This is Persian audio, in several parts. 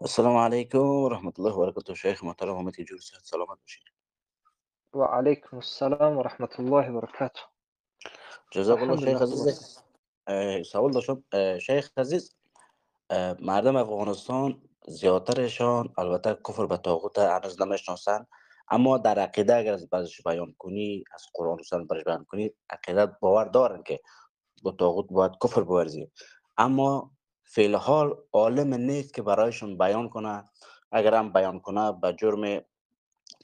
السلام عليكم ورحمة الله وبركاته شيخ محترم ومتي جور صحة سلامات بشير. وعليكم السلام ورحمة الله وبركاته. جزاك الله الحمد لله شيخ خوبه. عزیز. سوال داشتم شیخ عزیز. مردم افغانستان زیادترشان البته کفر به طاغوت هنوز نمیشناسند، اما در عقیده اگر از بعضش بیان کنی از قرآن و سنت برش بیان کنی عقیده باور دارن که با طاغوت باید کفر بورزی، اما فی الحال عالم نیست که برایشون بیان کنه. اگر هم بیان کنه به جرم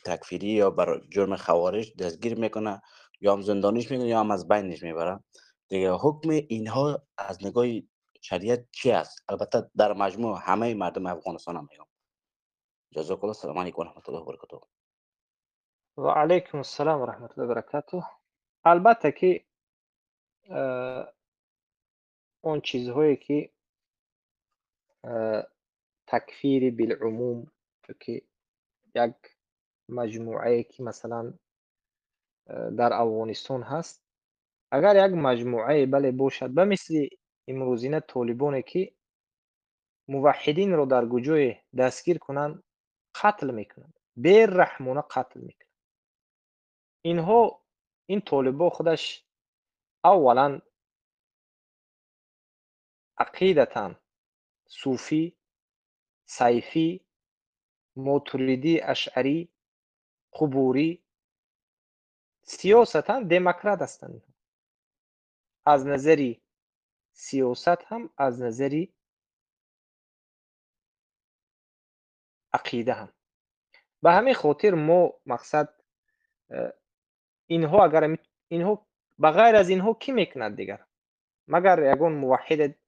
تکفیری یا بر جرم خوارج دستگیر میکنه، یا هم زندانیش میکنه یا هم از بینش میبره. دیگه حکم اینها از نگاه شریعت چی است؟ البته در مجموع همه مردم افغانستان هم میگم. جزاک الله. السلام علیکم و رحمت الله و برکاته. وعليكم السلام ورحمة الله وبركاته. البته که اون چیزهایی که تکفیر بالعموم که یک مجموعه که مثلا در افغانستان هست، اگر یک مجموعه بله باشد به مثل امروزینه طالبانی که موحدین رو در گوجه دستگیر کنند، قتل میکنند، بے رحمانه قتل میکنند. اینها این طالبا خودش اولا عقیدتاً صوفی، صیفی، ماتریدی، اشعری، قبوری، سیاستاً دموکرات هستند. از نظری سیاست هم از نظری عقیده هم. به همین خاطر ما مقصد اینها اگر اینها بغیر از اینها کی میکند دیگر مگر یگان موحد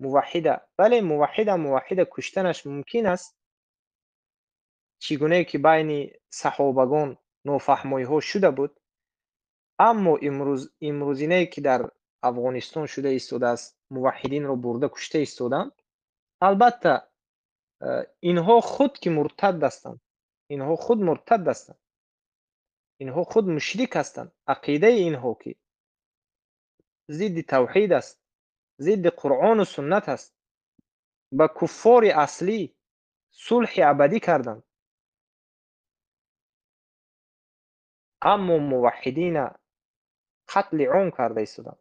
موحده. بله موحد کشتنش ممکن است، چگونه که بین صحابگان نافهمایی ها شده بود، اما امروزینه که در افغانستان شده ایستاده است، موحدین را برده کشته ایستادند. البته اینها خود که مرتد هستند، اینها خود مرتد هستند، اینها خود مشرک هستند. عقیده اینها که ضد توحید است، ضد قرآن و سنت است، با کفار اصلی صلح ابدی کردند، اما موحدین قتل عام کرده ایستادند.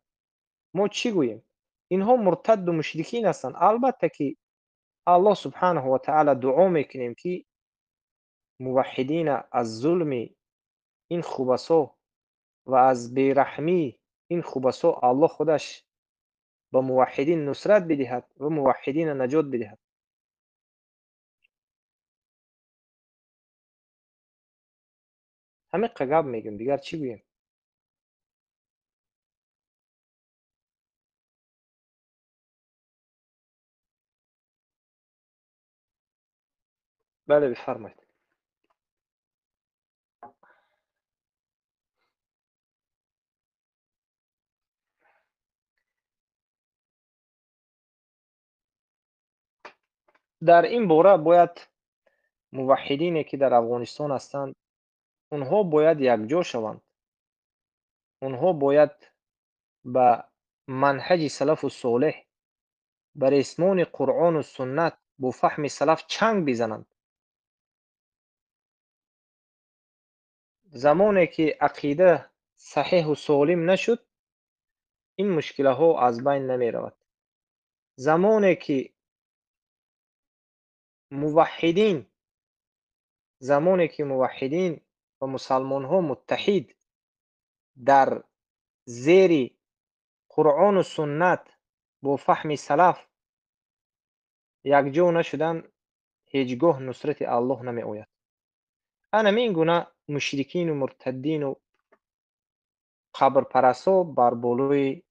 ما چی گوییم؟ اینها مرتد و مشرکین هستند. البته که الله سبحانه و تعالی دعا میکنیم که موحدین از ظلم این خبثا و از بیرحمی این خبثا الله خودش به موحدین نصرت بدهد و موحدین نجات بدهد. همین گپ میگیم، دیگر چی گوییم؟ بله بفرمایید. در این باره باید موحدینی که در افغانستان هستند، اونها باید یکجا شوند. اونها باید به منهج سلف و صالح، بر ریسمان قرآن و سنت با فهم سلف چنگ بزنند. زمانی که عقیده صحیح و سالم نشد، این مشکل ها از بین نمی رود. زمانی که موحدین و مسلمان ها متحد در زیر قرآن و سنت با فهم سلف یکجا نشدن، هیچگاه نصرت الله نمی آید. انا این گونه مشرکین و مرتدین و قبر پرستا بر بالای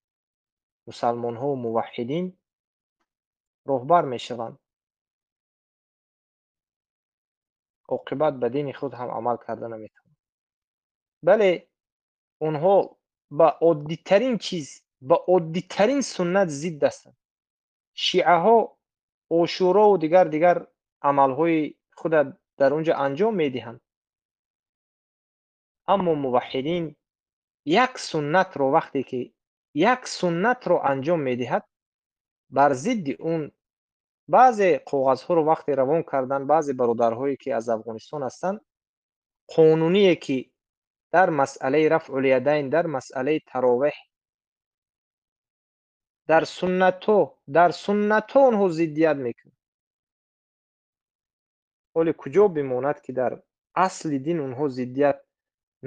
مسلمان ها و موحدین راهبر می شوند، عاقبت به دین خود هم عمل کرده نمی توانند. بله اونها با عادیترین چیز، با عادیترین سنت ضد هستند. شیعه ها عاشورا و دیگر عملهای خود در اونجا انجام می دهند، اما موحدین یک سنت رو وقتی که یک سنت رو انجام می دهد، بر ضد اون баъзе коғазҳоро вақте равон кардан, баъзе бародарҳое ки аз Афғонистон ҳастанд, қонуние ки дар масъалаи рафъул ядайн, дар масъалаи таровеҳ, дар суннатҳо онҳо зиддият мекунанд. ҳоле куҷо бимонад ки дар асли дин онҳо зиддият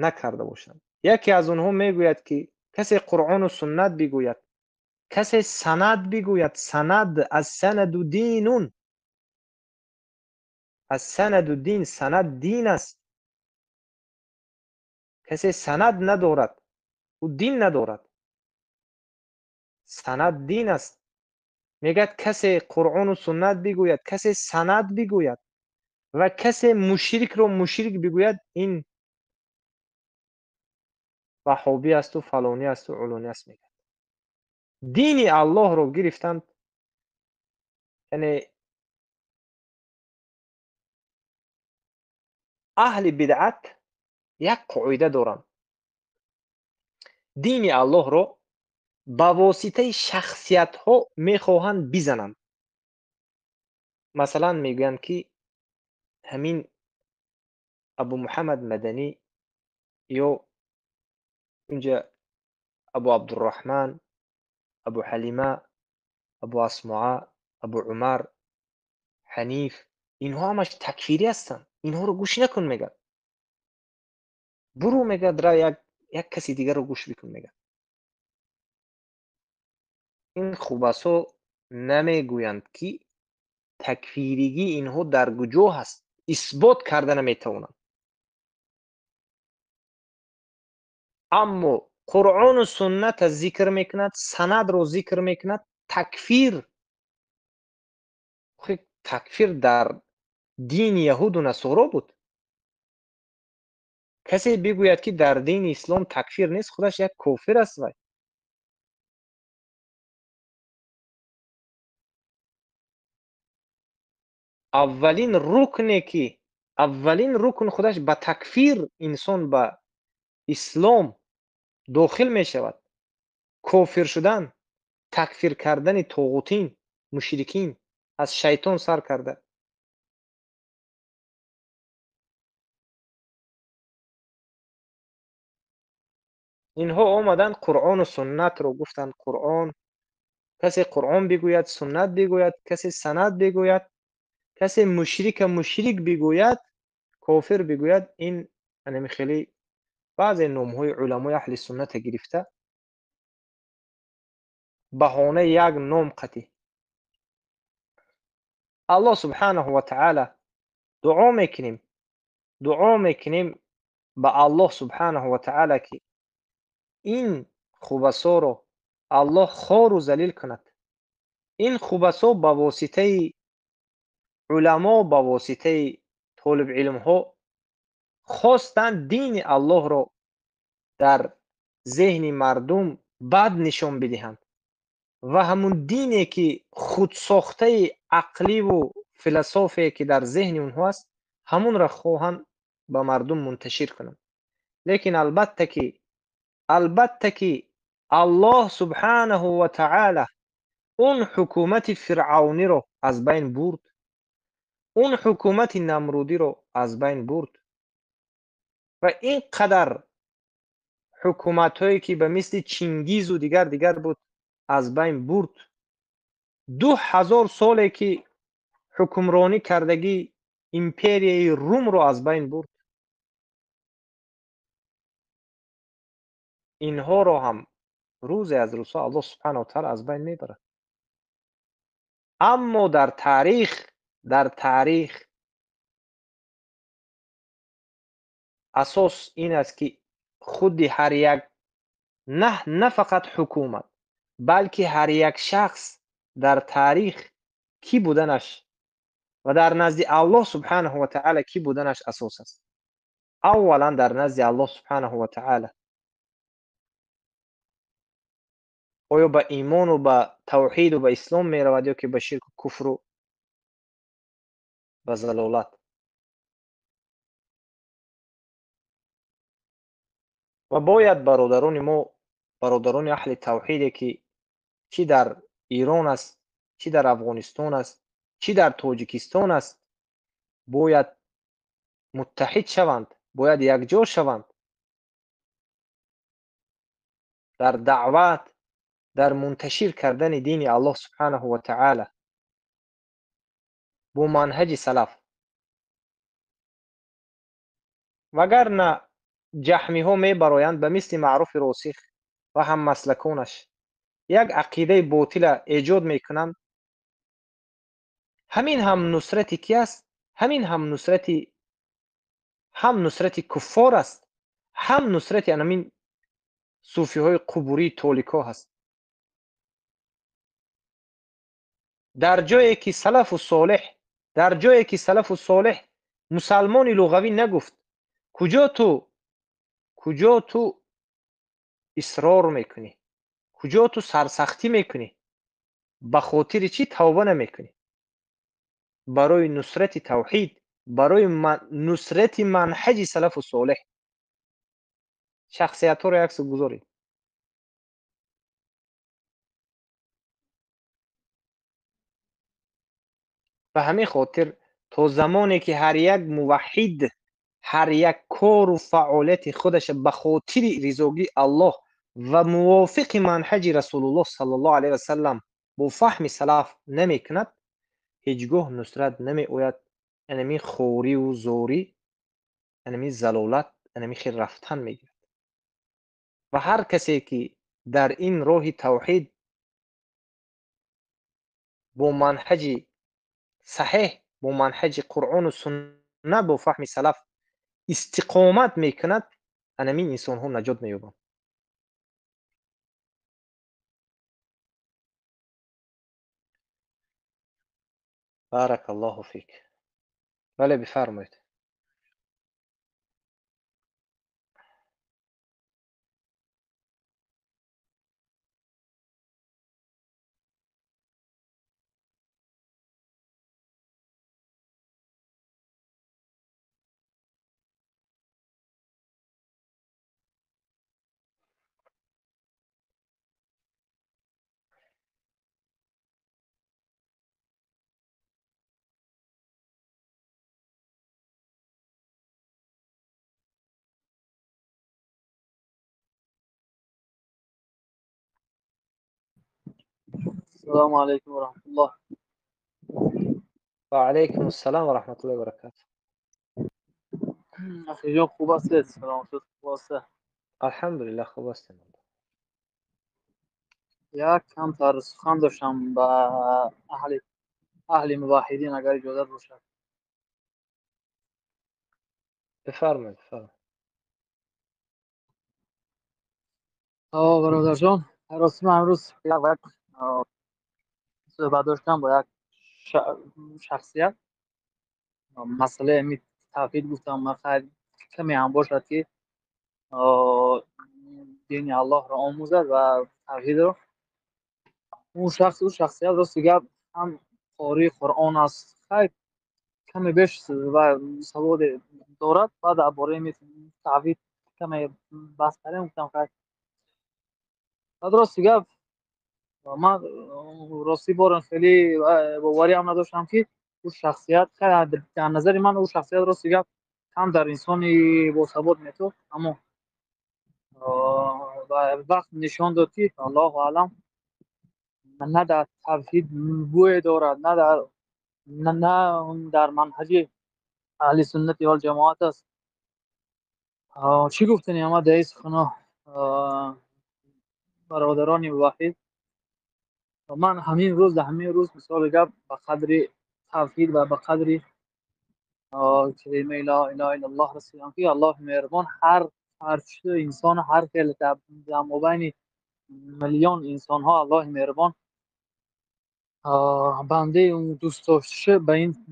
накарда бошанд. яке аз онҳо мегӯяд ки касе Қуръону суннат бигӯяд, касе санад бигӯяд, санад as-санаду динун, as-санаду дин, санад дин аст. касе санад надорад, ӯ дин надорад. санад дин аст. мегӯяд касе Қуръону суннат бигӯяд, касе санад бигӯяд ва касе мушрикро мушрик бигӯяд, ин ваҳҳобӣ асту фалонӣ асту улонӣ аст мегӯяд. дини Аллоҳро гирифтанд. яъне аҳли бидъат як қоида доранд. дини Аллоҳро ба воситаи шахсиятҳо мехоҳанд бизананд. масалан мегӯянд ки ҳамин абу Муҳаммад Маданӣ ё инҷа абу Абдурраҳман, абу Ҳалима, абу Асмоа, абу Умар, Ҳаниф, инҳо ҳамаш такфирӣ ҳастанд. инҳоро гӯш накун мегӯяд. бурӯ мегӯяд рав як каси дигарро гӯш бикун мегӯяд. ин хубасо намегӯянд ки такфиригии инҳо дар куҷо ҳаст, исбот карда наметавонанд. аммо Қуръону сунната зикр мекунад, санадро зикр мекунад. такфир дар дини яҳуду насоро буд. касе бигӯяд ки дар дини ислом такфир нест, худаш як кофир аст. вай аввалин рукн худаш ба такфир, инсон ба ислом дохил мешавад. кофир шудан, такфир кардани тоғутин, мушрикин, аз шайтон сар карда. инҳо омаданд Қуръону суннатро гуфтанд. касе Қуръон бигӯяд, суннат бигӯяд, касе санад бигӯяд, касе мушрик бигӯяд, кофир бигӯяд, ин хеле баъзе номҳои уламои аҳли сунната гирифта баҳонаи як ном қатӣ. аллоҳ субҳанаҳу ва таъала дуо мекунем ба аллоҳ субҳанаҳу ва таъала ки ин хубасоро аллоҳ хору залил кунад. ин хубасо ба воситаи уламо, ба воситаи толибилмҳо хостанд дини Аллоҳро дар зеҳни мардум бад нишон бидиҳанд ва ҳамун дине ки худсохтаи ақливу философие ки дар зеҳни онҳо аст, ҳамонро хоҳанд ба мардум мунташир кунанд. лекин албатта ки аллоҳ субҳанаҳу ва таъала он ҳукумати фиръавниро аз байн бурд, он ҳукумати намрудиро аз байн бурд ва ин қадар ҳукуматҳое ки ба мисли Чингизу дигар буд аз байн бурд. 2000 соле ки ҳукмронӣ кардагӣ империяи Румро аз байн бурд. инҳоро ҳам рӯзе аз рӯзҳо Аллоҳ субҳанаҳу ва таъала аз байн мебарад. аммо дар таърих асос ин аст ки худи ҳар як на фақат ҳукумат, балки ҳар як шахс дар таърих кӣ буданаш ва дар назди Аллоҳ субҳанаҳу ва таъала кӣ буданаш асос аст. аввалан дар назди Аллоҳ субҳанаҳу ва таъала оё ба имону ба тавҳиду ба ислом меравад ё ки ба ширку куфру ба залолат. ва бояд бародарони аҳли тавҳиде ки чӣ дар Ирон аст, чӣ дар Афғонистон аст, چی در تاجیکستان است، باید متحد شوند، باید یکجا شوند در دعوت، در منتشر کردن دین الله سبحانه و تعالی با منهج سلف. وگرنه جهمی ها می برایند به مثل معروف راسخ و هم مسلکانش یک عقیده باطل ایجاد میکنند. همین هم نصرت کی است؟ همین هم نصرت کفار است، هم نصرت همین صوفی های قبوری تولیکا هست. در جایی که سلف و صالح مسلمان لغوی نگفت، کجا تو اصرار میکنی؟ کجا تو سرسختی میکنی؟ به خاطر چی توبه نمیکنی؟ برای نصرت توحید، برای نصرت منهج سلف و صالح. شخصیت ها رو عکس گذارید. به همین خاطر تا زمانی که هر یک موحد هر یک کار و فعالیت خودش به خاطر رضایت الله و موافق منهج رسول الله صلی الله علیه و سلم با فهم سلف نمی کند، هیچگاه نصرت نمی آید. انمی خوری و زوری، انمی زلالت، انمی خیر رفتن میگیرد. و هر کسی که در این راه توحید با منهج صحیح، با منهج قرآن و سنت، با فهم سلف استقامت میکند، انمی انسان ها نجات مییابند. بارک الله فیک. بله بفرمایید. السلام علیکم و رحمت الله. و علیکم السلام و رحمت الله و برکاته. اخی جان خوب است؟ سلام شد خوب است. الحمدلله خوب هستم. یک کم تر سخن داشتم به اهل موحدین اگر اجازت باشد. بفرمایید. برادر جان، راستم امروز یک صحبت داشتم با یک شخصیت. مسئله می توحید گفتم. من خیلی کمی هم باشد که دین الله را آموزد و توحید را. اون شخصیت راست گپ هم قاری قرآن است، خیلی کمی بیش و سواد دارد. بعد درباره تعویض کمی بحث کردیم. گفتم خیلی بعد راست گپ من راستی بارم خیلی باوری هم نداشتم که اون شخصیت خیلی در نظر من اون شخصیت راست گپ هم در انسانی با ثبات میتو، اما وقت نشان داد که الله اعلم نه در توحید بوی دارد، نه در منهج اهل سنت والجماعت است. چی گفتنی اما در این سخنا برادران موحد؟ من همین روز مثال گپ به قدر توحید و به قدر کلمه لا اله الا الله رسیدم که الله مهربان هر چه انسان هر خیلی در مابین میلیون انسان ها الله مهربان بنده اون دوست داشته به این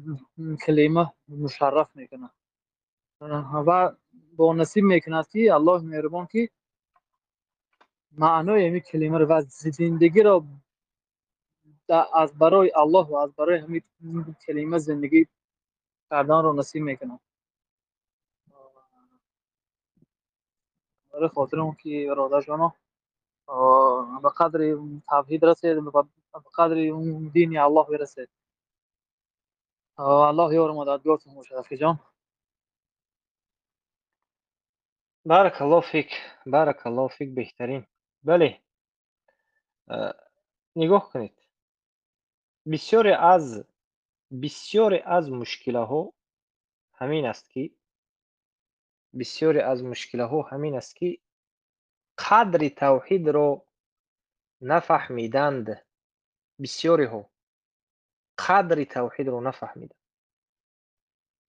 کلمه مشرف میکنه و با نصیب میکند که الله مهربان که معنای این کلمه رو و زندگی را از برای الله و از برای همین کلمه زندگی کردن رو نصیب میکنه. برای خاطر اون که برادر جانو به قدر توحید رسید، به قدر اون دین الله برسید. الله یار و مددگارتون باشه رفیق جان. بارک الله فیک، بارک الله فیک. بهترین. بله، نگاه کنید، بسیاری از مشکل‌ها همین است که قدر توحید رو نفهمیدند. بسیاری ها قدر توحید رو نفهمیدند.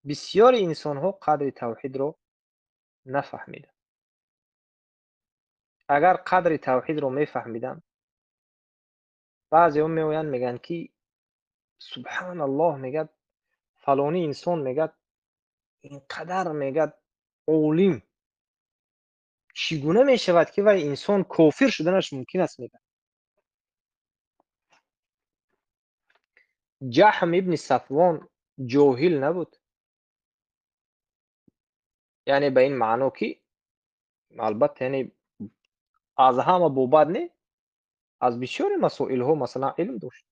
بسیاری انسان ها قدر توحید رو نفهمیدند. اگر قدر توحید رو میفهمیدند، بعضی هم میویند میگن که سبحان الله، میگد فلانی انسان میگد اینقدر میگد عالم، چگونه میشود که وای انسان کافر شدنش ممکن است؟ میگد جهم ابن صفوان جاهل نبود، یعنی به این معنی که البته یعنی از همه بوباد نه، از بسیاری مسائل ها مثلا علم داشت.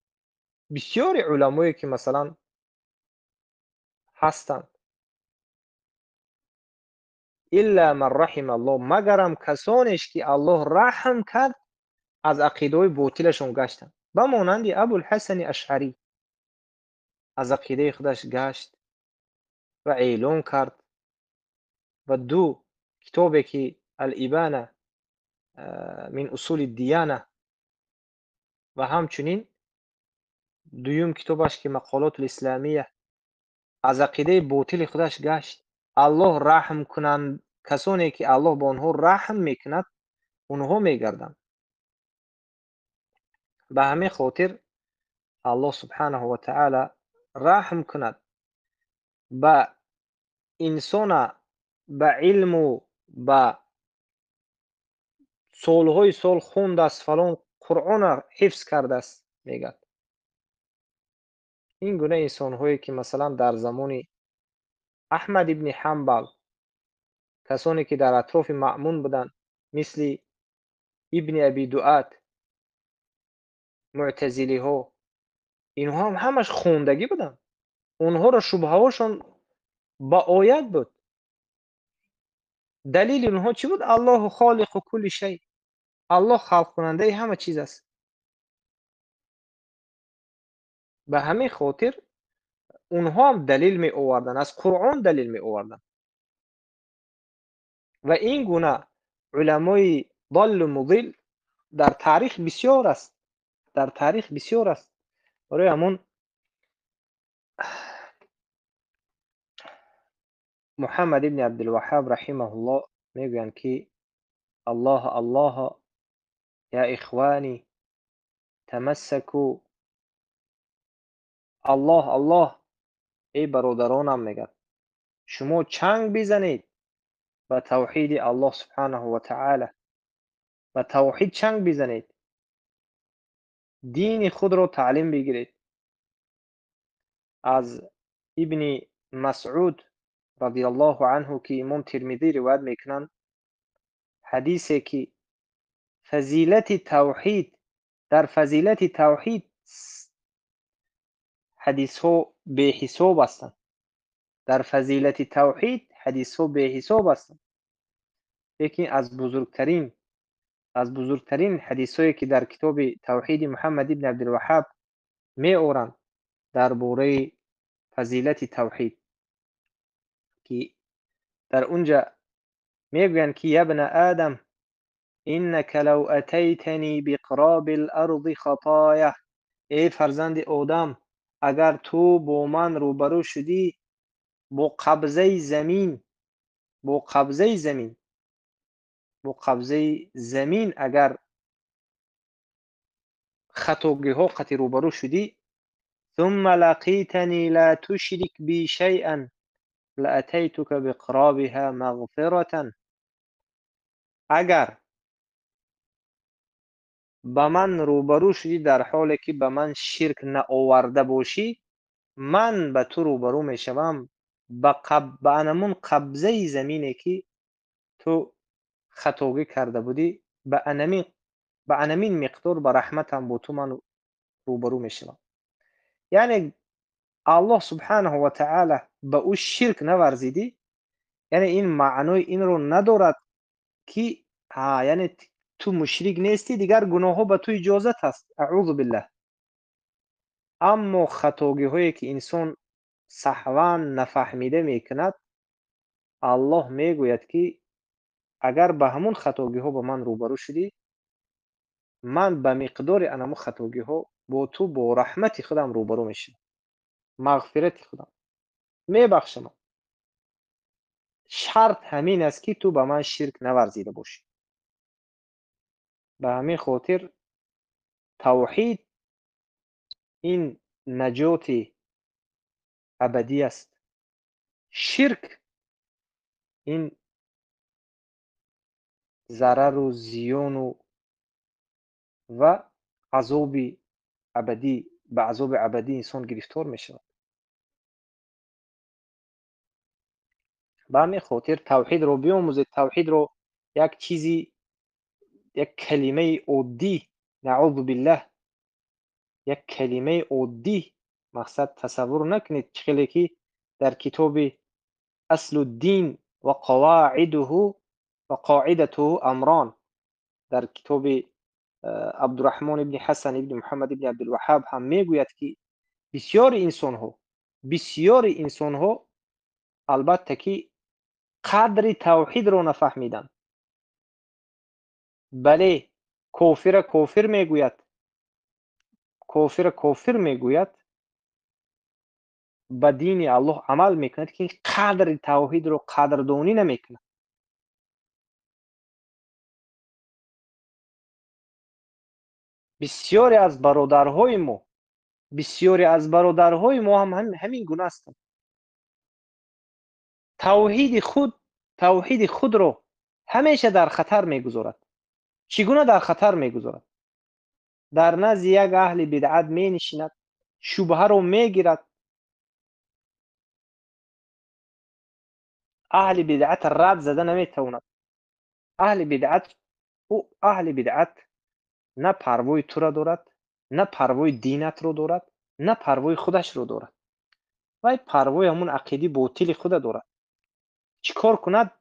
بسیاری علمایی که مثلا هستند، الا من رحم الله، مگرم کسانش که الله رحم کرد از عقیده باطلشون گشتند. به مانند ابوالحسن اشعری از عقیده خودش گشت و اعلان کرد و دو کتابی که الابانه من اصول الدیانه و همچنین دویم کتابش که مقالات الاسلامیه از عقیده باطل خودش گشت. الله رحم کنند، کسانی که الله به آنها رحم میکند اونها میگردند. به همین خاطر الله سبحانه و تعالی رحم کند به انسان، به علم و به سالهای سال خوند است، فلان قرآن حفظ کرده است. میگد این گونه انسان هایی که مثلا در زمان احمد ابن حنبل، کسانی که در اطراف مأمون بودند، مثل ابن ابی دؤاد، معتزلی ها، اینها هم همش خوندگی بودند. اونها را شبهه هاشون با آیت بود. دلیل اونها چی بود؟ الله خالق کل شی، الله خلق کننده همه چیز است. به همین خاطر اونها هم دلیل می آوردن، از قرآن دلیل می آوردن. و این گونه علمای ضال و مضل در تاریخ بسیار است، در تاریخ بسیار است. برای همون محمد ابن عبدالوهاب رحمه الله میگویند که الله الله یا اخوانی تمسکو، الله الله ای برادرانم، میگد شما چنگ بزنید و توحید الله سبحانه و تعالی، و توحید چنگ بزنید، دین خود را تعلیم بگیرید. از ابن مسعود رضی الله عنه که امام ترمذی روایت میکنند، حدیثی که فضیلت توحید، در فضیلت توحید حدیث ها به حساب هستند. در فضیلت توحید حدیث ها به حساب هستند. یکی از بزرگترین حدیث هایی که در کتاب توحید محمد ابن عبدالوهاب می آورند درباره فضیلت توحید، که در اونجا میگویند که یا ابن آدم انک لو اتیتنی بقراب الارض خطایا، ای فرزند آدم اگر تو با من روبرو شدی با قبضه زمین، با قبضه زمین اگر خطاگی ها قطع روبرو شدی، ثم لقیتنی لا تشرک بی شیئا لاتیتک بقرابها مغفرة، اگر به من روبرو شدی در حالی که به من شرک نآورده باشی، من به تو روبرو می شوم به انمون قبضه زمینی که تو خطاگی کرده بودی، به انمین مقدار به رحمتم با تو من روبرو می شوم. یعنی الله سبحانه و تعالی به او شرک نورزیدی، یعنی این معنای این رو ندارد که یعنی تو مشرک نیستی، دیگر گناه ها به تو اجازت هست. اعوذ بالله. اما خطاگی هایی که انسان سهوا نفهمیده میکند، الله میگوید که اگر به همون خطاگی ها با من روبرو شدی، من به مقدار انمو خطاگی ها با تو با رحمت خودم روبرو میشم، مغفرت خودم میبخشم. شرط همین است که تو به من شرک نورزیده باشی. به همین خاطر توحید این نجات ابدی است. شرک این ضرر و زیان و عذاب ابدی، به عذاب ابدی انسان گرفتار میشود. به همین خاطر توحید رو بیاموزید. توحید رو یک چیزی، یک کلمه عادی، نعوذ بالله، یک کلمه عادی مقصد تصور نکنید. خیلی که در کتاب اصل الدین و قواعده و قاعدته امران، در کتاب عبدالرحمن ابن حسن ابن محمد ابن عبدالوهاب هم میگوید که بسیار انسان ها البته که قدر توحید رو نفهمیدن. بله، کافر میگوید به دین الله عمل میکند که قدر توحید رو قدردانی نمیکند. بسیاری از برادرهای ما هم همین گونه هستند. توحید خود رو همیشه در خطر میگذارد. چگونه در خطر میگذارد؟ در نزد یک اهل بدعت می نشیند، شبهه رو میگیرد. اهل بدعت رد زده نمیتواند. اهل بدعت نه پروای تو را دارد، نه پروای دینت رو دارد، نه پروای خودش رو دارد. وای پروای همون عقیده باطل خود دارد. چیکار کند؟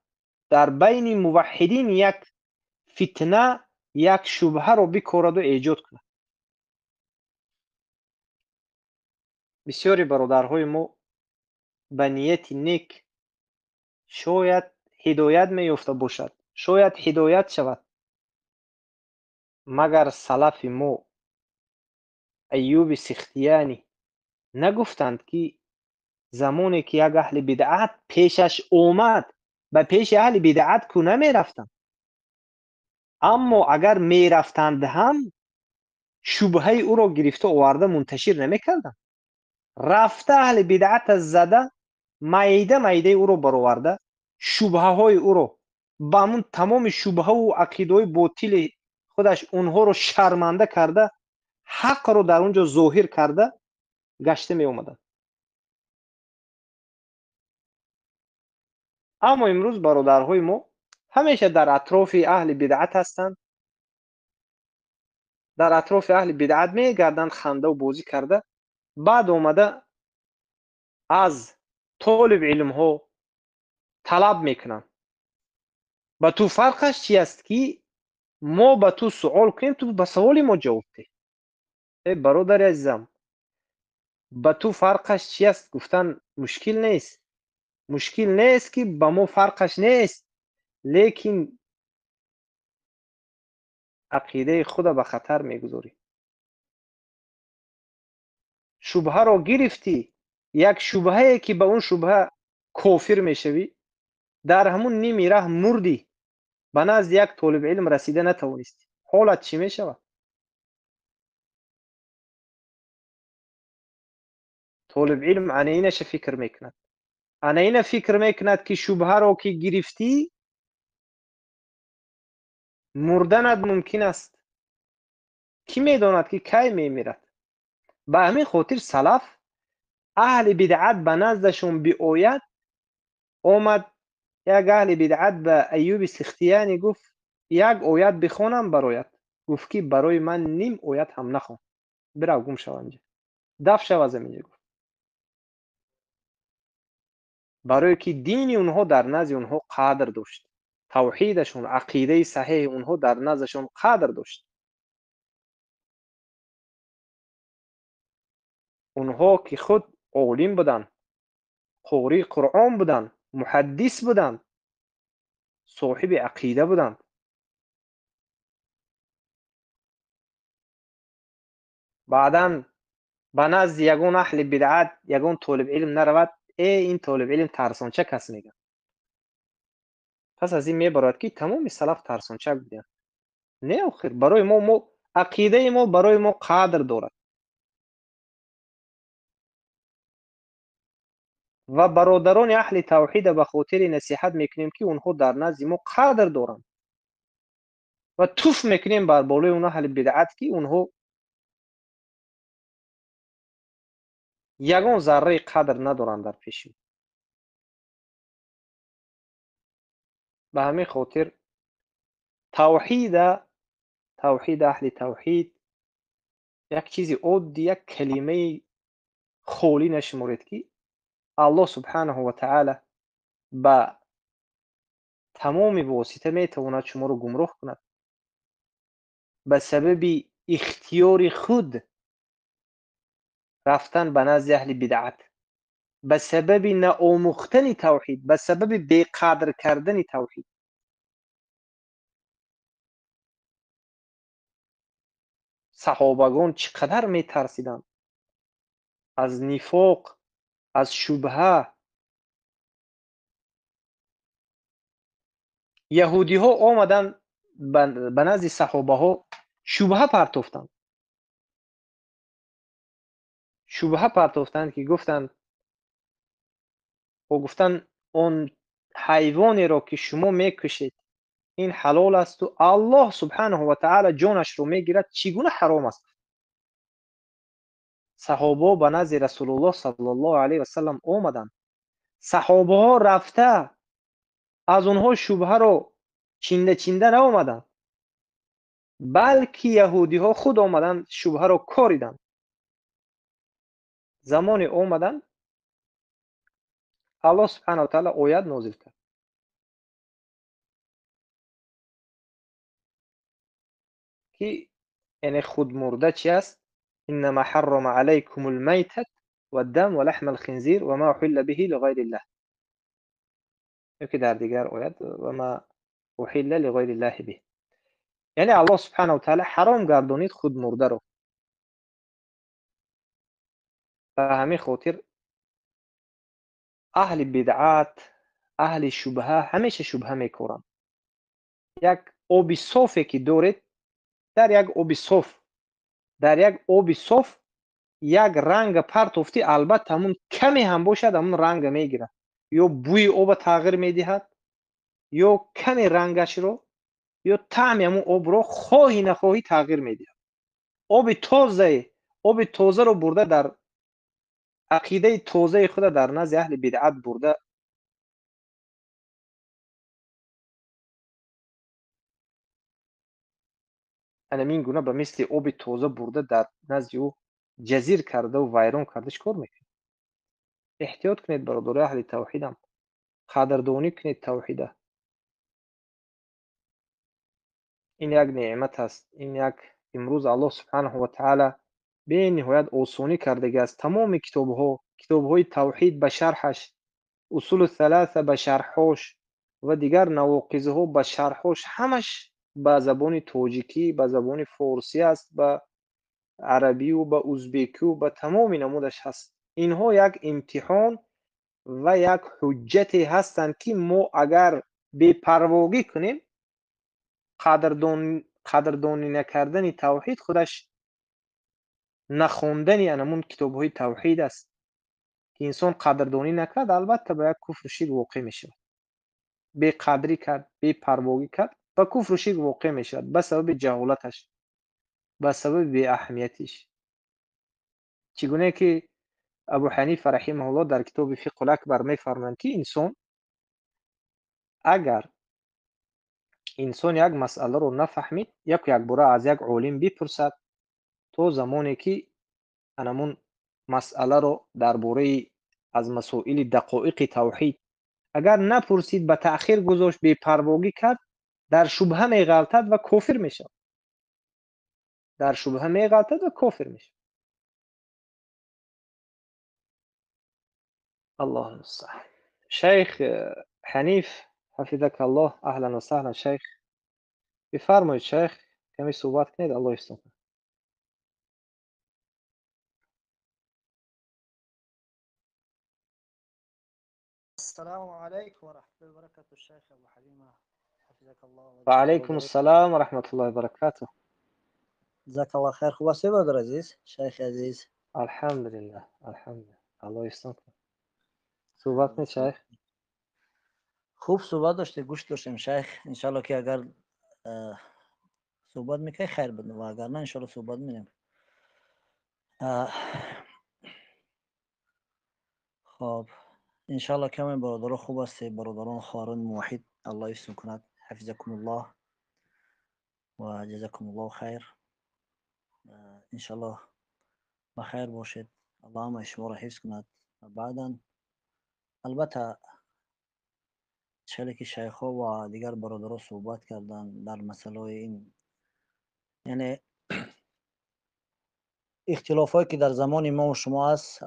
در بین موحدین یک فتنه، یک شبهه رو بکارد و ایجاد کند. بسیاری برادرهای ما به نیت نیک شاید هدایت می‌یافته باشد، شاید هدایت شود، مگر سلف ما ایوب سختیانی نگفتند که زمانی که یک اهل بدعت پیشش اومد، به پیش اهل بدعت کو نمی‌رفتند، اما اگر می‌رفتند هم شبهه او را گرفته آورده منتشر نمی‌کردند. رفته اهل بدعت زده، میده او رو برآورده، شبهه های او رو با همون تمام شبهه و عقیده باطل خودش اونها رو شرمنده کرده، حق رو در اونجا ظاهر کرده گشته می اومدن. اما امروز برادرهای ما همیشه در اطراف اهل بدعت هستند، در اطراف اهل بدعت میگردند خنده و بازی کرده، بعد اومده از طالب علم ها طلب میکنن با تو فرقش چی است که ما با تو سوال کنیم، تو به سوال ما جواب ده. ای برادر عزیزم، با تو فرقش چی است گفتن مشکل نیست که با ما فرقش نیست، لیکن عقیده خود به خطر میگذاری. شبهه را گرفتی، یک شبهه که به اون شبهه کافر میشوی، در همون نیمی راه مردی، به نزد یک طالب علم رسیده نتوانستی، حالت چی میشود؟ طالب علم عن اینش فکر میکند، عن این فکر میکند که شبهه را که گرفتی مردنت ممکن است. کی میداند که کی میمیرد؟ به همین خاطر سلف اهل بدعت به نزدشون بیاید، آمد یک اهل بدعت به ایوب سختیانی گفت یک آیت بخوانم برایت. گفت که برای من نیم آیت هم نخوان، برو گم شو اینجا، دفع شو از اینجا. گفت برای که دین اونها در نزد اونها قدر داشت، توحیدشون، عقیده صحیح اونها در نزدشون قدر داشت. اونها که خود عالم بودن، قاری قرآن بودن، محدث بودن، صاحب عقیده بودن، بعداً به نزد یگان اهل بدعت یگان طالب علم نرود، این طالب علم ترسانچه کس میگن. پس از این میبرد که تمام سلف ترسانچه بودن. نه آخر برای ما عقیده ما برای ما قدر دارد و برادران اهل توحید به خاطر نصیحت میکنیم که اونها در نزد ما قدر دارند و توف میکنیم بر بالای اون اهل بدعت که اونها یگان ذره قدر ندارند در پیش. به همین خاطر توحید اهل توحید یک چیزی عادی، یک کلمه خالی نشمرید که الله سبحانه و تعالی به تمام واسطه میتواند شما رو گمراه کند. به سبب اختیار خود رفتن به نزد اهل بدعت، به سبب نآموختن توحید، به سبب بیقدر کردن توحید. صحابگان چقدر میترسیدند از نفاق، از شبهه. یهودی ها آمدن به نزد صحابه ها شبهه پرتافتند که گفتند اون حیوانی را که شما میکشید این حلال است و الله سبحانه و تعالی جانش رو میگیرد، چگونه حرام است؟ صحابه به نزد رسول الله صلی الله علیه و سلم آمدند. صحابه ها رفته از اونها شبهه رو چینده نآمدند، بلکه یهودی ها خود آمدند شبهه رو کاریدند. زمان آمدن الله سبحانه و تعالی آیت نازل کرد که این خود مرده چی است؟ انما حرم علیکم المیتة والدم ولحم الخنزیر و ما احل به لغیر الله. یکی در دیگر آیت و ما احل لغیر الله به، یعنی الله سبحانه و تعالی حرام گردانید خود مرده رو. به همین خاطر اهل بدعت، اهل شبهه همیشه شبهه میکارند. یک آب صافی که دارید، در یک آب صاف یک رنگ پرتافتی، البته همون کمی هم باشد همون رنگ میگیرد، یا بوی آب تغییر میدهد، یا کمی رنگش رو یا طعم همون آب رو خواهی نخواهی تغییر میدهد. آب تازه رو برده در عقیده تازه خود در نزد اهل بدعت برده همین گونه به مثل آب تازه برده در نزد او جزیر کرده و ویران کردش کار میکنه. احتیاط کنید برادر اهل توحیدم، قدردانی کنید توحیده. این یک نعمت است. این یک امروز الله سبحانه و تعالی به نهایت آسانی کردگی است. تمام کتاب‌های توحید به شرحش، اصول الثلاثه به شرحش و دیگر نواقضها به شرحش، همش به زبان تاجیکی، به زبان فارسی است، به عربی و به ازبکی و به تمام نمودش هست. اینها یک امتحان و یک حجتی هستند که ما اگر بی‌پروایی کنیم، قدردانی نکردن توحید خودش نخوندن انمون کتاب های توحید است که انسان قدردانی نکرد البته به یک کفر و شرک واقع می شود. بی قدری کرد، بی پروایی کرد، به کفر و شرک واقع می شود به سبب جهالتش، به سبب بی اهمیتش. چگونه که ابو حنیفه رحمه الله در کتاب فقه الاکبر می فرمایند که اگر انسان یک مسئله رو نفهمید، یک باره از یک عالم بپرسد تا زمانی که انمون مسئله رو درباره از مسائل دقایق توحید اگر نپرسید به تأخیر گذاشت بی‌پرواگی کرد در شبهه می‌غلطد و کافر میشه. در شبهه می‌غلطد و کافر میشه. الله المستعان. شیخ حنیف حفظك الله، اهلا و سهلا شیخ. بفرمایید شیخ، کمی صحبت کنید. الله یستر. السلام عليكم ورحمة الله وبركاته. الشيخ أبو حليمة حفظك الله و علیکم السلام و رحمت الله و برکاته. جزاك الله خير. خوب هستی برادر عزیز؟ شیخ عزیز الحمدلله الحمدلله. الله یستر. صحبت کنید شیخ. خوب صحبت داشته، گوش داشتیم شیخ. انشالله که اگر صحبت میکنی خیر بدن و اگر نه انشالله صحبت میکنیم. خب انشالله که همین برادران خوب هستی، برادران خارن موحد. الله یستر کند. حفظكم الله و جزاكم الله خیر. انشالله بخیر باشید. الله همه شما را حفظ کند. و بعدا البته چلی که شیخ ها و دیگر برادرها صحبت کردن در مسئله این، یعنی اختلاف هایی که در زمان ما و شما است،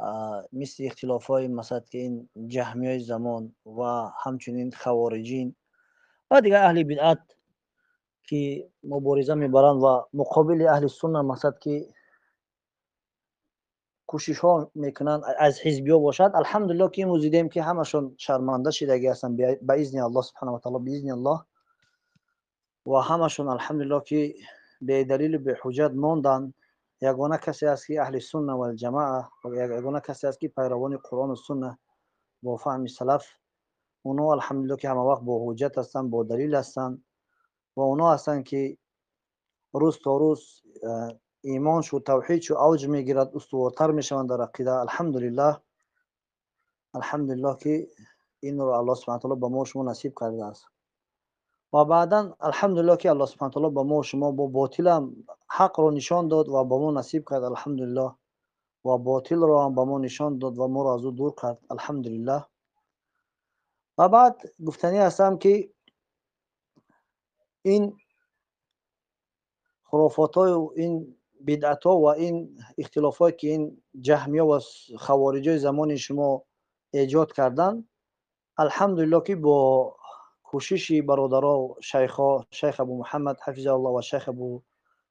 مثل اختلاف های مثلا که این جهمی های زمان و همچنین خوارجین و دیگر اهل بدعت که مبارزه میبرند و مقابل اهل سنت مثلا که کوشش ها میکنن از حزبی ها باشد. الحمدلله که امروز دیدیم که همشون شرمنده شدگی هستن به اذن الله سبحانه و تعالی، به اذن الله. و همشون الحمدلله که به دلیل به حجت ماندن. یگانه کسی است که اهل سنت و الجماعه و یگانه کسی است که پیروان قرآن و سنت با فهم سلف، اونا الحمدلله که همه وقت با حجت هستن، با دلیل هستن و اونا هستن که روز تا روز ایمانش و توحیدش اوج میگیرد، استوارتر میشوند در عقیده. الحمدلله الحمدلله که این رو الله سبحانه و تعالی به ما شما نصیب کرده است. و بعدا الحمدلله که الله سبحانه و تعالی به ما شما با باطل هم حق رو نشان داد و به ما نصیب کرد الحمدلله، و باطل رو هم به ما نشان داد و ما رو از او دور کرد الحمدلله. و بعد گفتنی هستم که این خرافات های و این بدعت ها و این اختلاف های که این جهمیه و خوارج های زمان شما ایجاد کردن، الحمدلله که با کوشش برادرها و شیخ ابو محمد حفظه الله و شیخ ابو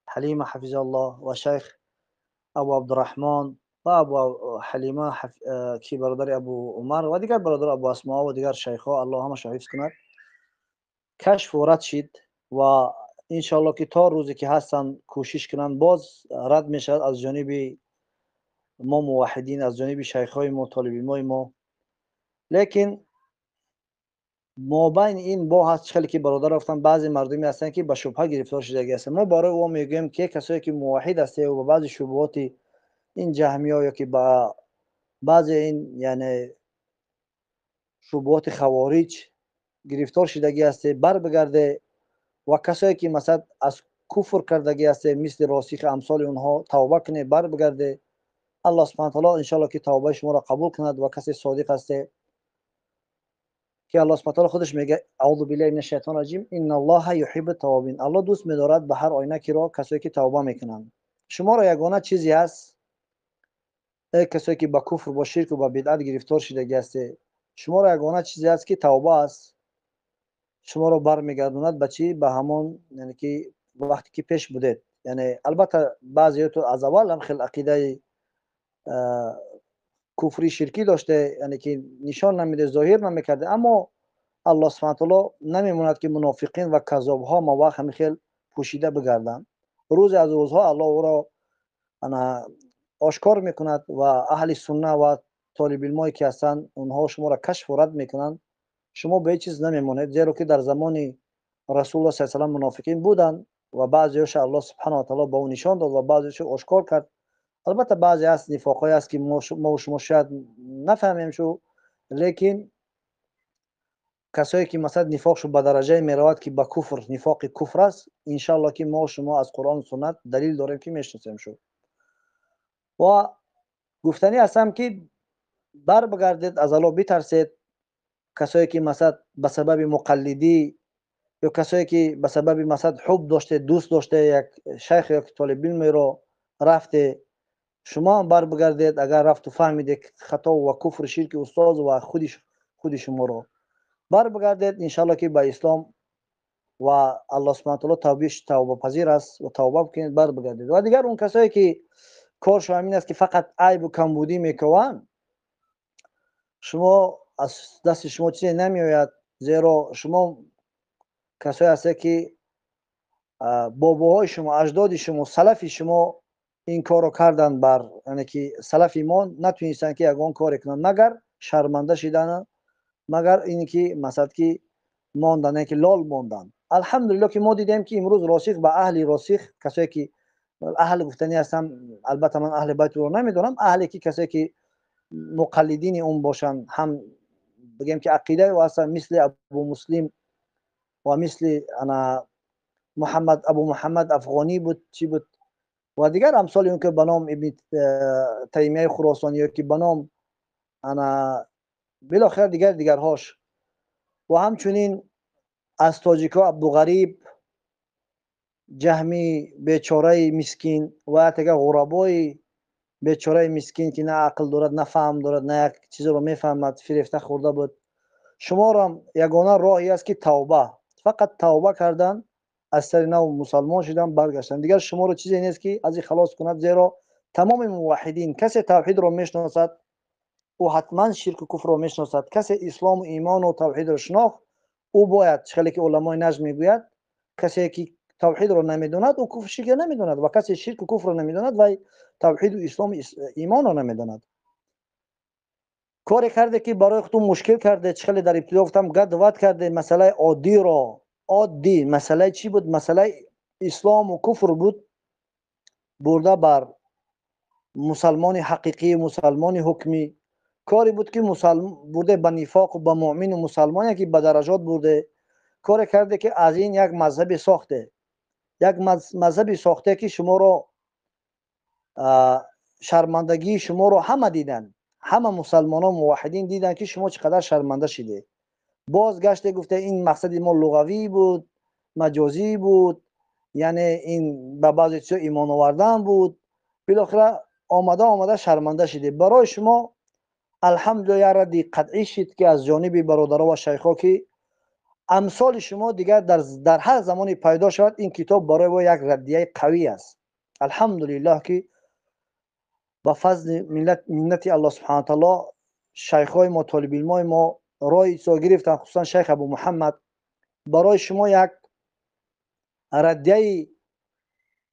حلیمه حفظه الله و شیخ ابو عبدالرحمن و ابو حلیمه که برادر ابو عمر و دیگر برادر ابو اسماء و دیگر شیخ ها، الله همه حفظ کند، کشف و رد شد. و انشاءالله که تا روزی که هستن کوشش کنن باز رد میشد از جانب ما موحدین، از جانب شیخ های ما، طالب ما. لیکن ما بین این با هست خیلی که برادر رفتن بعضی مردمی هستن که به شبهه گرفتار شده هستن. ما برای او میگیم که کسایی که موحد هستند و بعضی شبهات این جهمیه یا که با بعضی این یعنی شبهات خوارج گرفتار شدگی هسته بر بگرده و کسایی که مثلا از کفر کردگی هسته مثل راسخ امثال اونها توبه کنه، بر بگرده. الله سبحانه و تعالی ان شاء الله که توبه شما را قبول کند و کسی صادق هسته که الله سبحانه و تعالی خودش میگه اعوذ بالله من الشیطان الرجیم ان الله یحب التوابین. الله دوست می‌دارد به هر آینه که را کسایی که توبه میکنند. شما را یگانه چیزی هست ای کسایی که با کفر با شرک و با بدعت گرفتار شدگی هسته، شما را یگانه چیزی هست که توبه است. شما رو برمیگردوند به چی؟ به همون یعنی که وقتی که پیش بودید. یعنی البته بعضی تو از اول هم خیلی عقیده کفری شرکی داشته، یعنی که نشان نمیده، ظاهر نمیکرده، اما الله سبحانه و تعالی نمیموند که منافقین و کذاب ها ما وقت همین خیلی پوشیده بگردن. روز از روزها الله او را آشکار میکند و اهل سنت و طالب علمایی که هستند اونها شما را کشف و رد میکنند. شما به چیز نمیمونید، زیرا که در زمان رسول الله صلی الله علیه و آله منافقین بودند و بعضیش الله سبحانه و تعالی به اون نشان داد و بعضیش آشکار کرد. البته بعضی از نفاقای است که ما و شما شاید نفهمیم شو، لیکن کسایی که مثلا نفاقشو به درجه میرود که به کفر، نفاق کفر است، ان شاء الله که ما و شما از قرآن و سنت دلیل داریم که میشناسیم شو. و گفتنی هستم که بر بگردید، از الله بترسید. کسایی که مثلا به سبب مقلدی یا کسایی که به سبب مثلا حب داشته، دوست داشته یک شیخ یا طالب علم رو رفته، شما هم بر بگردید. اگر رفت و فهمیده خطا و کفر شرک استاد و خود شما رو بر بگردید، انشالله که به اسلام و الله سبحانه و تعالی توبه پذیر است و توبه بکنید، بر بگردید. و دیگر اون کسایی که کارش همین است که فقط عیب و کمبودی میکنن، شما از دست شما چیزی نمیآید، زیرا شما کسایی هستی که باباهای شما، اجداد شما، سلف شما این کارو کردن، بر یعنی که سلف ایمان نتونستن که یگان کار کنن مگر شرمنده شدن، مگر اینکه مثلا که ماندن، که لال ماندن. الحمدلله که ما دیدیم که امروز راسخ به اهل راسخ، کسایی که اهل گفتنی هستن، البته من اهل بیت رو نمیدونم، اهلی که کسایی که مقلدین اون باشن، هم بگیم که عقیده و اصلا مثل ابو مسلم و مثل انا ابو محمد افغانی بود، چی بود و دیگر امثال اون که به نام ابن تیمیه خراسانی یا که به نام انا بالاخره دیگرهاش، و همچنین از تاجیکا عبدالغریب جهمی بیچاره مسکین و دیگر غربای بیچاره مسکین که نه عقل دارد نه فهم دارد نه یک چیز رو میفهمد، فریفته خورده بود. شما را یگانه راهی است که توبه، فقط توبه کردن، از سر نو مسلمان شدن، برگشتن. دیگر شما رو چیزی نیست که از این خلاص کند، زیرا تمام موحدین، کسی توحید رو میشناسد او حتما شرک و کفر رو میشناسد. کسی اسلام و ایمان و توحید رو شناخت، او باید چخلی که علمای نجم میگوید، کسی که توحید رو نمیدوند او کفر شرک نمیدوند، و کسی شرک و کفر رو نمیدوند و توحید و اسلام ایمان رو نمیدوند. کاری کرده که برای خودتون مشکل کرده، چخلی در ابتدا گفتم گدوات کرده، مسئله عادی را عادی، مسئله چی بود؟ مسئله اسلام و کفر بود، برده بر مسلمان حقیقی، مسلمان حکمی. کاری بود که مسلمان برده به نفاق و به مؤمن و مسلمان که به درجات برده. کاری کرده که از این یک مذهب ساخته، یک مذهب ساخته که شما رو شرمندگی شما رو همه دیدن، همه مسلمانان موحدین دیدن که شما چقدر شرمنده شده. بازگشته گفته این مقصد ما لغوی بود، مجازی بود، یعنی این به بعضی چیزا ایمان آوردن بود. بالاخره آمده شرمنده شده. برای شما الحمدلله یه ردی قطعی شد که از جانب برادرها و شیخا که امثال شما دیگر در هر زمانی پیدا شود، این کتاب برای ما یک ردیه قوی است. الحمدلله که با فضل منت الله سبحانه و تعالی شیخای ما، طالب علمای ما رای ایسا گرفتن، خصوصا شیخ ابو محمد برای شما یک ردیه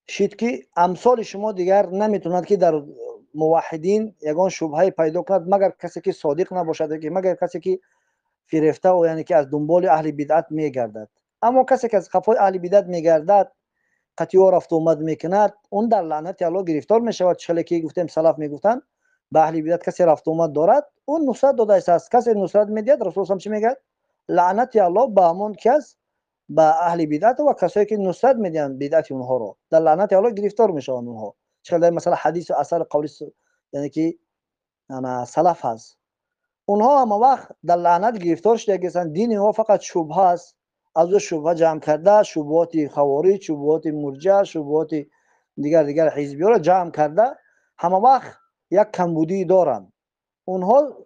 شد که امثال شما دیگر نمیتوند که در موحدین یگان شبهه پیدا کند، مگر کسی که صادق نباشد، که مگر کسی که فریفته و یعنی که از دنبال اهل بدعت میگردد. اما کسی که از خفای اهل بدعت میگردد، قطعی رفت و آمد میکند، اون در لعنت الله گرفتار میشود. چخلی که گفتیم سلف میگفتن به اهل بدعت کسی رفت و آمد دارد، اون نصرت داده است. کسی نصرت میدهد، رسول هم چی میگه؟ لعنت الله به همون کس، به اهل بدعت و کسایی که نصرت میدن بدعت اونها رو، در لعنت الله گرفتار میشوند اونها. چخلی مثلا حدیث اثر قولی یعنی که انا سلف هست، اونها هم وقت در لعنت گرفتار شده که دین ها فقط شبهه است، از او شبهه جمع کرده، شبهات خوارج، شبهات مرجع، شبهات دیگر حزبی را جمع کرده، همه وقت یک کمبودی دارن. اونها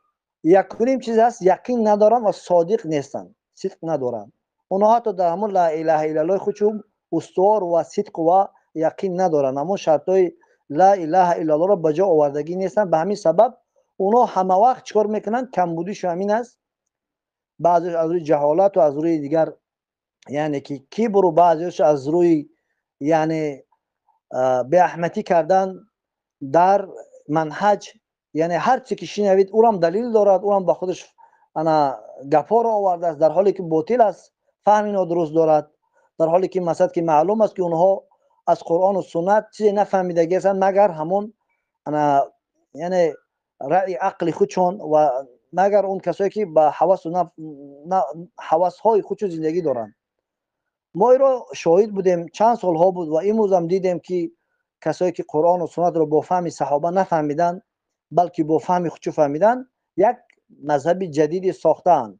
یکونیم چیز هست، یقین ندارن و صادق نیستن، صدق ندارن. اونها حتی در همون لا اله الا الله خودشون استوار و صدق و یقین ندارن، اما شرطای لا اله الا الله را بجا آوردگی نیستن. به همین سبب اونا همه وقت چکار میکنن؟ کمبودیش همین است، بعضیش از روی جهالت و از روی دیگر یعنی که کبر، و بعضیش از روی یعنی به احمتی کردن در منهج. یعنی هر چی که شنوید او هم دلیل دارد، او هم با خودش انا گپا را آورده است، در حالی که باطل است، فهم اینا درست دارد، در حالی که مثلا که معلوم است که اونها از قرآن و سنت چیزی نفهمیدگی هستند مگر همون انا یعنی رأی عقل خودشون، و مگر اون کسایی که با حواس و حواس های خودشون زندگی دارن. ما رو شاهد بودیم، چند سال ها بود و امروز هم دیدیم که کسایی که قرآن و سنت رو با فهم صحابه نفهمیدن، بلکه با فهم خودشون فهمیدن، یک مذهب جدیدی ساختند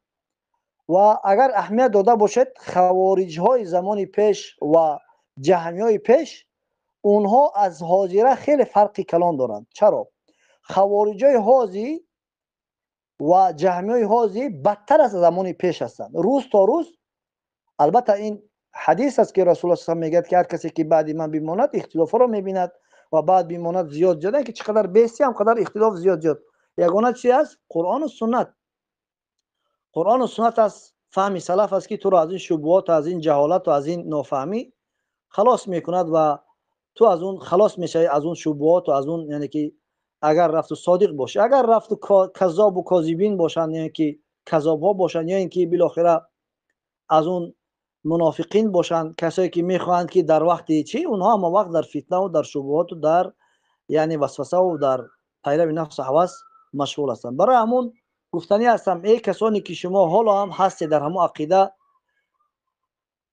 و اگر اهمیت داده باشد خوارج های زمان پیش و جهمی های پیش اونها از حاضره خیلی فرقی کلان دارند. چرا؟ خوارج های حاضی و جهمی های حاضی بدتر از زمان پیش هستند. روز تا روز، البته این حدیث است که رسول الله صلی الله علیه و آله میگه که هر کسی که بعد من بماند اختلاف را میبیند و بعد بماند زیاد شده که چقدر بیستی هم قدر اختلاف زیاد شد. یگانه چی است؟ قرآن و سنت. قرآن و سنت از فهم سلف است که تو را از این شبهات و از این جهالت و از این نافهمی خلاص میکند و تو از اون خلاص میشی، از اون شبهات و از اون، یعنی که اگر رفت و صادق باشه، اگر رفت و کذاب و کاذبین باشن، یعنی که کذاب ها باشن، یا اینکه بالاخره از اون منافقین باشن، کسایی که میخواهند که در وقت چی اونها هم وقت در فتنه و در شبهات و در یعنی وسوسه و در پیرو نفس و هوس مشغول هستند. برای همون گفتنی هستم ای کسانی که شما حالا هم هستی در همون عقیده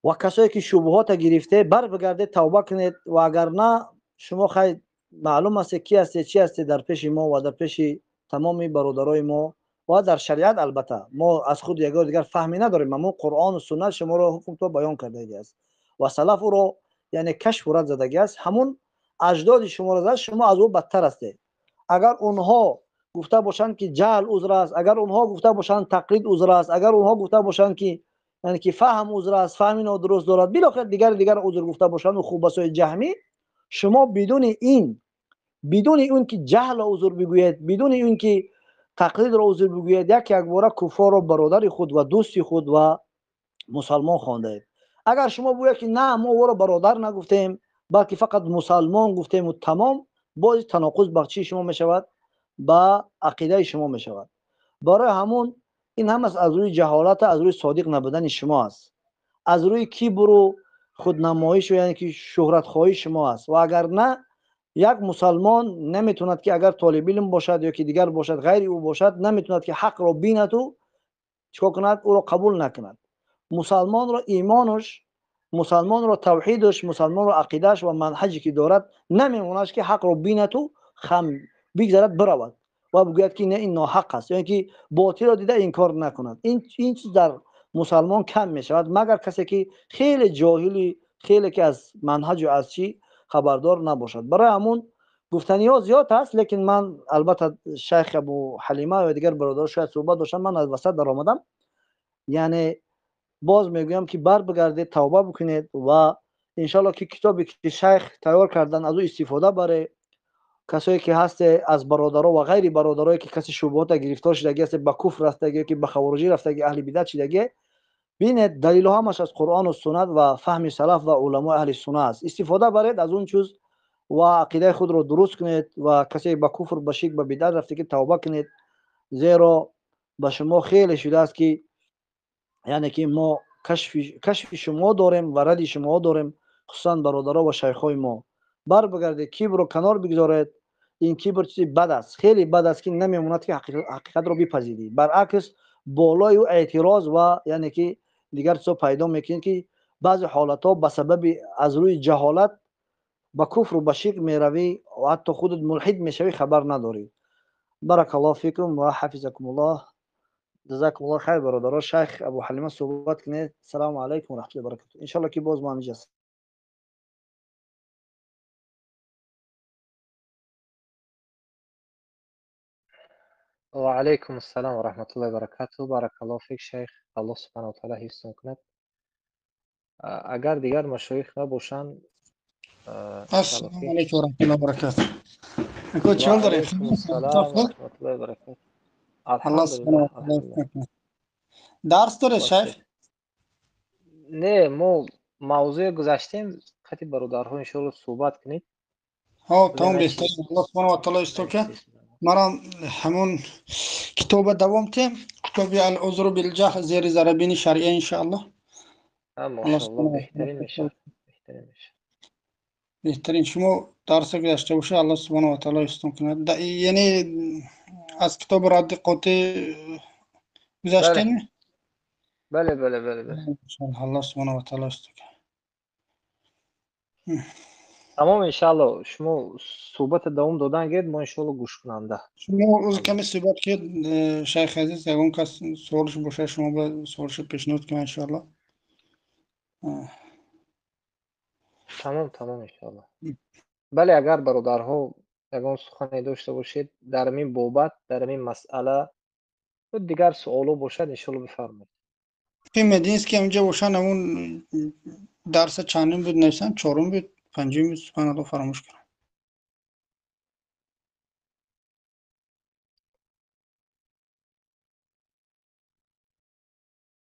و کسایی که شبهات گرفته بر بگردید توبه کنید و اگر نه شما خیلی معلوم است کی هستی چی هستی در پیش ما و در پیش تمام برادرای ما و در شریعت. البته ما از خود یگار دیگر فهمی نداریم، ما قرآن و سنت شما را حکم تو بیان کرده است و سلف رو یعنی کشف ورد زدگی است. همون اجداد شما را زد، شما از او بدتر هستید. اگر اونها گفته باشند که جهل عذر است، اگر اونها گفته باشند تقلید عذر است، اگر اونها گفته باشند که یعنی که فهم عذر است، فهم نادرست دارد، بالاخره دیگر عذر گفته باشند و خوب است جهمی، شما بدون اون که جهل عذر بگویید، بدون اون که تقلید را عذر بگویید، یک باره کفار و برادر خود و دوست خود و مسلمان خوانده اید. اگر شما بگویید که نه ما او را برادر نگفتیم بلکه فقط مسلمان گفتیم و تمام، باز تناقض بخشی شما می شود، با عقیده شما می شود. برای همون این هم از روی جهالت، از روی صادق نبودن شما است، از روی کبر و خودنمایش و یعنی که شهرت خواهی شما است. و اگر نه یک مسلمان نمیتوند که اگر طالب علم باشد یا که دیگر باشد غیر او باشد نمیتوند که حق را بیند و چیکار کند او را قبول نکند. مسلمان را ایمانش، مسلمان را توحیدش، مسلمان را عقیدهش و منهجی که دارد نمیموند که حق را بیند و خم بگذارد برود و بگوید که نه این ناحق است، یعنی که باطل را دیده این کار نکند. این چیز در مسلمان کم می شود مگر کسی که خیلی جاهلی، خیلی که از منهج و از چی خبردار نباشد. برای همون گفتنی ها زیاد است، لیکن من البته شیخ ابو حلیمه و دیگر برادر شاید صحبت داشتن، من از وسط در آمدم. یعنی باز میگویم که بر بگردید توبه بکنید و انشالله که کتابی که شیخ تیار کردن از او استفاده بره. کسایی که هست از برادرها و غیر برادرایی که کسی شبهات گرفتار شدگی است، به کفر رفتگی که به خوارجی رفتگی، اهل بدعت شدگی، ببینید دلیل همش از قرآن و سنت و فهم سلف و علما اهل سنت است. استفاده برید از اون چیز و عقیده خود رو درست کنید و کسی به کفر به شرک به بدعت رفتگی توبه کنید، زیرا به شما خیلی شده است که یعنی که ما کشف شما داریم و رد شما داریم، خصوصا برادرها و شیخای ما. بر بگردید کبر رو کنار بگذارید. این کبر چیزی بد است، خیلی بد است که نمیموند که حقیقت رو بپذیرید. برعکس بالای و اعتراض و یعنی که دیگر چیزا پیدا میکنید که بعضی حالت ها به سبب از روی جهالت به کفر و به شرک میروی و حتی خودت ملحد میشوی خبر نداری. بارک الله فیکم و حفظکم الله. جزاكم الله خير برادران. شیخ ابو حلیمه صحبت کنید. السلام علیکم و رحمت الله و برکاته. ان شاء الله که باز ما همینجا هستیم. وعليكم السلام ورحمة الله وبركاته. بارك الله فيك شيخ. الله سبحانه وتعالى حفظتون کند. اگر دیگر مشایخ نباشند انشاءالله السلام که علیکم و رحمت الله و برکاته. چون دارین وعليكم السلام ورحمة الله وبركاته. الله الحمد سبحانه و لله تعالی الحمد لله. درس داره باشه. شیخ؟ نه ما موضوع گذاشتیم خطی برادرها انشاءالله صحبت کنید. ها بله تمام نه بهتر. چیز الله سبحانه و تعالی استو که بسم الله. مرا همون کتاب دوام تیم، کتاب العذر بالجهل زیر ضربین شرعیه ان شاء الله. الله ماشاءالله سبحانه و بهترین میشه. تعالی بهترین میشه. بهترین شما درس گذاشته باشه الله سبحانه و تعالی استون کنه. یعنی از کتاب رد قاطع بله گذاشتین؟ بله بله بله بله. الله سبحانه و تعالی استون کنه. тамом иншалло шумо суҳбати давом додан гед мо иншалло гӯшкунанда. شما از کمی صحبت کرد شیخ عزیز یگان کس سوالش باشه شما به سوالش پیشنهاد کنید انشاءالله. тамом иншалло. бале агар бародарҳо ягон сухане дошта бошед дар ин бобат дар ин масъала ё дигар суоло бошад иншалло бифармоед. قیمت اینست که اونجا باشن همون درس چندم بود نویسن چهارم بود پنجم بود سبحان الله فراموش کردم